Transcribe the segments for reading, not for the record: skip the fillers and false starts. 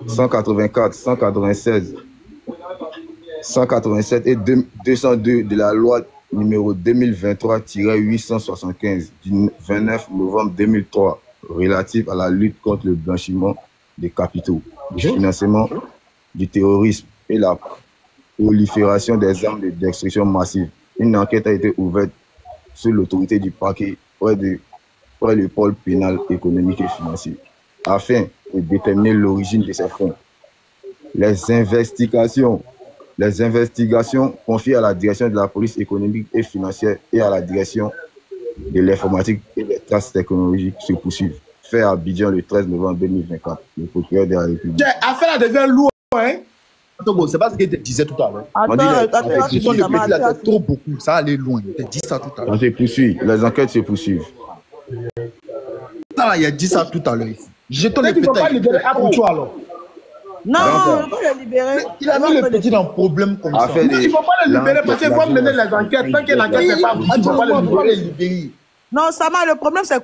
184, 196, 187 et 202 de la loi numéro 2023-875 du 29 novembre 2003 relative à la lutte contre le blanchiment des capitaux, le financement du terrorisme et la prolifération des armes de destruction massive. Une enquête a été ouverte sous l'autorité du parquet près le pôle pénal économique et financier afin de déterminer l'origine de ces fonds. Les investigations confiées à la direction de la police économique et financière et à la direction de l'informatique et des traces technologiques se poursuivent. Fait à Abidjan le 13 novembre 2024. Le procureur de la République. Affaire devient lourd, hein? C'est pas ce que tu disais tout à l'heure. Attends, trop beaucoup. Ça allait loin. Tu as dit ça tout à l'heure. Les enquêtes se poursuivent. Ça, il a dit ça tout à l'heure. Je te le peux pas libérer Aboutou alors. Non, on va le libérer. Il a mis le petit dans un problème comme ça. Il ne faut pas le libérer parce qu'il faut mener les enquêtes. Tant que l'enquête n'est pas aboutue, il ne faut pas le libérer. Non, Sama, le problème c'est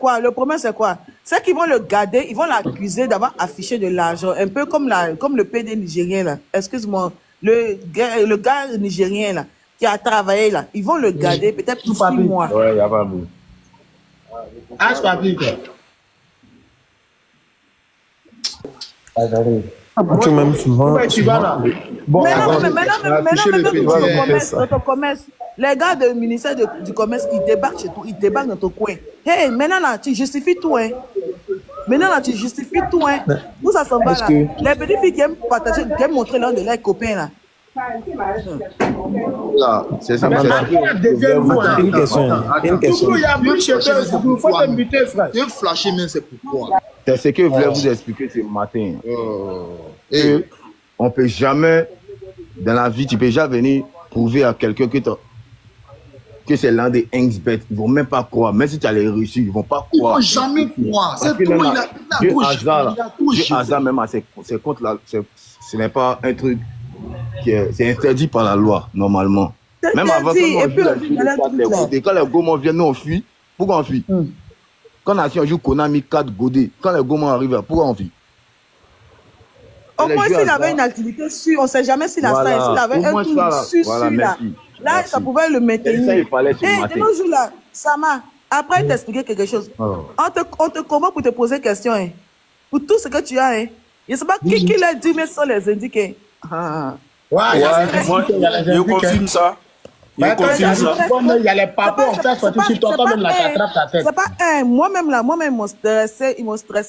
quoi? C'est qu'ils vont le garder, ils vont l'accuser d'avoir affiché de l'argent, un peu comme le PD nigérien là. Excuse-moi, le gars nigérien là, qui a travaillé là, ils vont le garder peut-être pour 6 mois. Ouais, il n'y a pas beaucoup. Ah, je t'applique. Tu m'aimes souvent. Tu vas là. Bon, maintenant, notre commerce, les gars du ministère du commerce, ils débarquent chez toi, ils débarquent dans ton coin. Hey, maintenant là, tu justifies tout, hein. Où ça s'en va là? Les petites filles qui aiment partager, qui aiment montrer l'un de leurs copains là. Là, c'est ça. Une question. Il y a plus chez toi, il faut t'inviter, frère. Tu flasher, mais c'est pourquoi. C'est ce que je voulais vous expliquer ce matin. On ne peut jamais, dans la vie, tu ne peux jamais venir prouver à quelqu'un que c'est l'un des Ingsbet. Ils ne vont même pas croire. Même si tu as les reçus, ils ne vont pas croire. Ils ne vont jamais croire. C'est tout, il a hasard même à ces comptes-là, ce n'est pas un truc c'est interdit par la loi, normalement. Même avant que quand les Gaumont viennent, nous on fuit. Pourquoi on fuit? Quand on joue Konami 4 Godé, quand les Gaumont arrivent, pourquoi on fuit? Au moins, s'il avait une activité sûre, on ne sait jamais s'il a ça, s'il avait un truc sûr là. Là, ça pouvait le maintenir. Et de nos jours là, Sama, après t'expliquer quelque chose, on te convoque pour te poser des questions. Hein. Pour tout ce que tu as, hein. Je ne sais pas qui l'a dit, mais ce sont les indiqués. Je confirme ça. Il y a les papas, on fait sortir sur toi, toi-même là, t'attrapes ta tête. C'est pas un. Moi-même, ils m'ont stressé il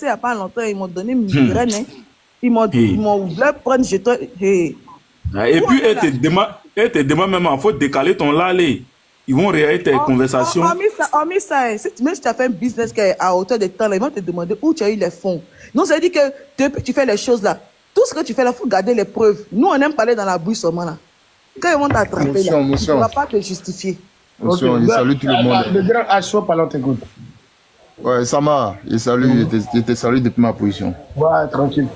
n'y a pas longtemps, ils m'ont donné une migraine. Ils m'ont voulu prendre jeton. Et puis, elle te demande même, il faut décaler ton lalé. Ils vont réagir tes conversations. Hormis ça, même si tu as fait un business qui est à hauteur de temps, ils vont te demander où tu as eu les fonds. Donc, ça veut dire que depuis que tu fais les choses là, tout ce que tu fais là, il faut garder les preuves. Nous, on aime parler dans la bouche seulement là. Quand ils vont t'attraper là, tu ne vas pas te justifier. Monsieur, il salue tout le monde. Le grand H, parlant t'écoute. Ouais, Sama, il te salue depuis ma position. Ouais, tranquille.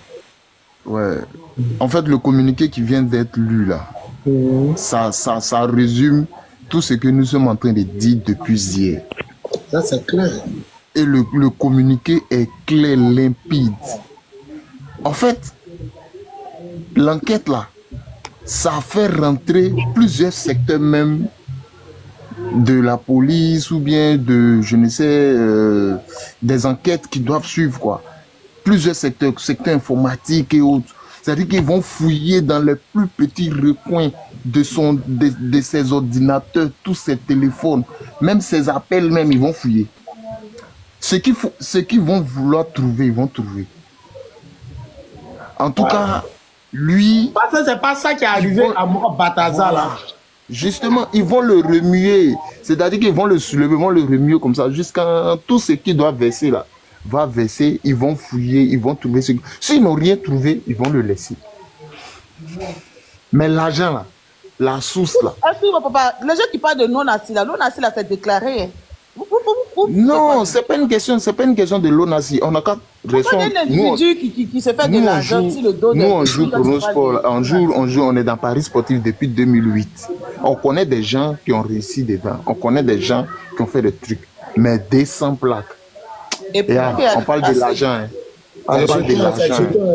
Ouais. En fait, le communiqué qui vient d'être lu là, ça résume tout ce que nous sommes en train de dire depuis hier. Ça, c'est clair. Et le communiqué est clair, limpide. En fait, l'enquête là, ça fait rentrer plusieurs secteurs même de la police ou bien de, je ne sais, des enquêtes qui doivent suivre quoi. Plusieurs secteurs informatiques et autres. C'est-à-dire qu'ils vont fouiller dans les plus petits recoins de ses ordinateurs, tous ses téléphones, même ses appels même, ils vont fouiller. Ce qu'ils vont vouloir trouver, ils vont trouver. En tout cas, lui... Parce que c'est pas ça qui est arrivé à moi, Bataza, là. Justement, ils vont le remuer. C'est-à-dire qu'ils vont le soulever, ils vont le remuer comme ça, jusqu'à tout ce qui doit verser là. Va verser, ils vont fouiller, ils vont trouver ce... S'ils n'ont rien trouvé, ils vont le laisser. Mais l'argent là, la source là... Papa, les gens qui parlent de non-assis là, c'est déclaré. Non, c'est pas une question de l'ONASI. On a qu'à raison. Un individu qui se fait de l'argent sur le dos de... Nous, on joue pour nos sports. On est dans Paris Sportif depuis 2008. On connaît des gens qui ont réussi dedans. On connaît des gens qui ont fait des trucs. Mais des sans plaques. On parle de l'argent. Hein.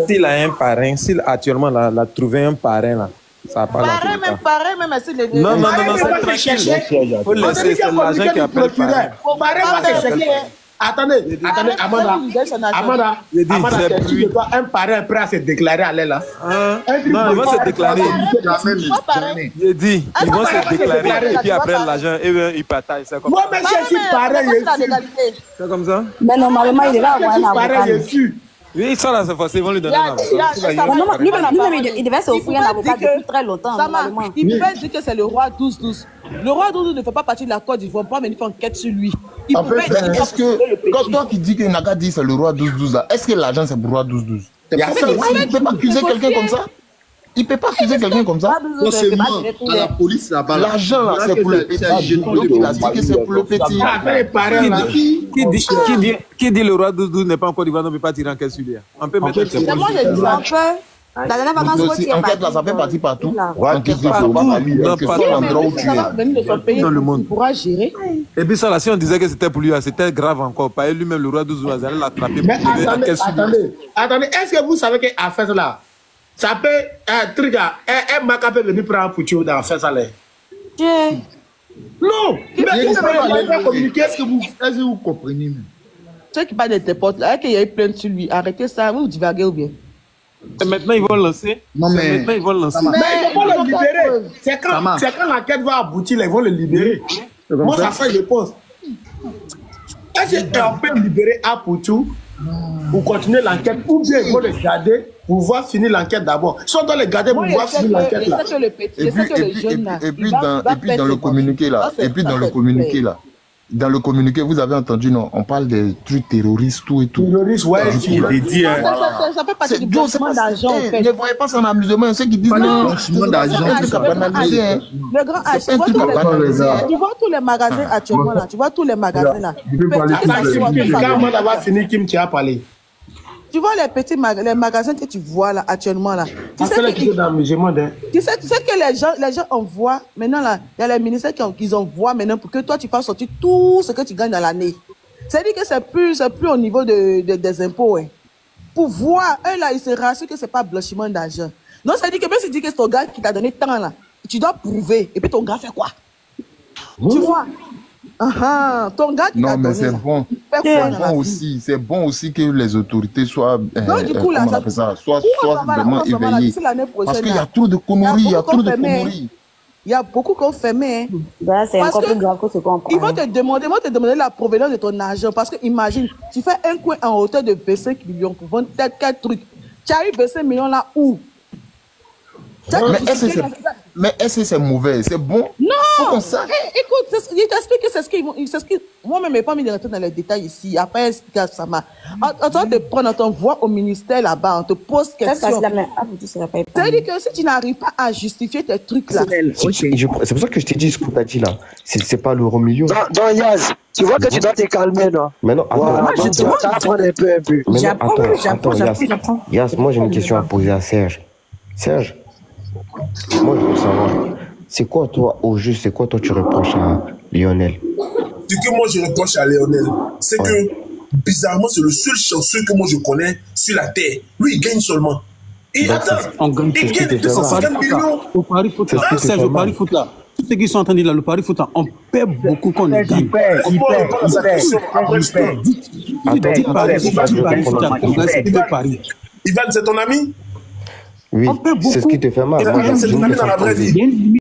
S'il a un parrain, s'il actuellement a trouvé un parrain là, ça parle. Pareil, même si les deux. Non, c'est tranquille. Faut laisser, c'est l'agent qui appelle parrain. Attendez, Amanda, c'est sûr que toi, un parrain prêt à se déclarer à l'aile là. Non, ils vont se déclarer. J'ai dit, ils vont se déclarer et puis après l'agent, il partage. C'est comme ça. Moi, mais je suis parrain, c'est comme ça. Mais normalement, il va avoir un avocat. Oui, ils sont là, c'est forcé, ils vont lui donner un avocat. Lui-même, il devait s'offrir un avocat depuis très longtemps. Il peut dire que c'est le roi 12-12. Le roi 12-12 ne fait pas partie de la Côte d'Ivoire, pas venir faire enquête sur lui. En fait, est-ce que, quand toi qui dis que Naga dit c'est le roi 12-12, est-ce que l'agent c'est pour le roi 12-12? Il ne peut pas accuser quelqu'un comme ça. Il ne peut pas accuser quelqu'un comme ça. Non, c'est moi, à la police là-bas. L'agent là, c'est pour le petit. Donc il a dit que c'est pour le petit. Qui dit le roi 12-12 n'est pas en Côte d'Ivoire, on ne peut pas tirer en caisse sur lui. On peut mettre c'est moi, j'ai dit ça un peu. La dernière vacances, enquête là, ça fait partie partout. Enquête partout. L'endroit où tu es. Dans le monde. Il pourra gérer. Et puis ça là, si on disait que c'était pour lui, c'était grave encore. Pas lui-même, le roi 12-12, allait l'attraper. Mais attendez, est-ce que vous savez qu'à faire là, ça peut un truc à un maca peut venir prendre pour tuer dans faire ça là? Non, mais vous communiquer. Est-ce que vous comprenez même? Ceux qui parlent de tes potes, là, qu'il y a eu plainte sur lui, arrêtez ça, vous divaguez ou bien? Et maintenant, ils vont le lancer. Non, mais... Maintenant, ils vont le lancer. Mais ils vont le libérer. C'est quand l'enquête va aboutir, ils vont le libérer. Moi, ça fait, je pense. Est-ce qu'on peut libérer Apoutou pour continuer l'enquête ou bien ils vont le garder pour voir finir l'enquête d'abord? Si on doit le garder pour voir finir l'enquête là. Et puis dans le communiqué là, dans le communiqué, vous avez entendu, non? On parle des trucs terroristes, tout et tout. Terroristes, ouais. Ça fait partie du blanchiment d'argent. Ne voyez pas son amusement. Ceux qui disent non, blanchiment d'argent. Le grand H, tu vois tous les magasins actuellement là. Tu vois tous les magasins là. Quand on va finir, Kim qui a parlé. Tu vois les petits magasins que tu vois là actuellement là. Tu sais que les gens envoient maintenant là, il y a les ministères qui envoient maintenant pour que toi tu fasses sortir tout ce que tu gagnes dans l'année. C'est-à-dire que c'est plus au niveau des impôts. Hein. Pour voir, eux là, ils se rassurent que c'est pas blanchiment d'argent. Non, ça veut dire que même si tu dis que c'est ton gars qui t'a donné tant là, tu dois prouver. Et puis ton gars fait quoi? Tu vois? Ton gars qui t'a donné. Non, mais c'est bon. C'est bon aussi que les autorités soient, du coup, là, soient vraiment éveillées. Parce qu'il y a trop de conneries, il y a beaucoup qu'on fermé. C'est encore plus grave que ce qu'on prend. Ils vont te demander la provenance de ton argent. Parce que imagine, tu fais un coin en hauteur de 25 millions pour vendre quel truc. Tu as eu 25 millions là où? Mais est-ce que c'est mauvais? C'est bon? Non! Comme ça. Écoute, il t'explique que c'est ce qu'ils... Moi-même, je n'ai pas mis de rentrer dans les détails ici. Après, expliquer à Sama. On te prend, on t'envoie au ministère là-bas, on te pose question. C'est-à-dire que si tu n'arrives pas à justifier tes trucs là... C'est pour ça que je t'ai dit ce que tu as dit là. C'est pas l'euro million. Donc, Yaz, tu vois que tu dois te calmer, non? Mais non, attends. Tu vas apprendre un peu. J'apprends. Yaz, moi j'ai une question à poser à Serge. Serge, moi je veux savoir, c'est quoi toi au juste, c'est quoi toi tu reproches à Lionel? Ce que moi je reproche à Lionel, c'est que bizarrement c'est le seul chanceux que moi je connais sur la terre. Lui il gagne seulement. Et attends, il gagne 250 millions. Au Paris Foot là, Serge, au Paris Foot là, tous ceux qui sont en train de dire là, le Paris Foot là, on perd beaucoup quand on gagne. Il perd. Ivan, c'est ton ami? Oui, c'est ce qui te fait mal. C'est ton ami dans la vraie vie.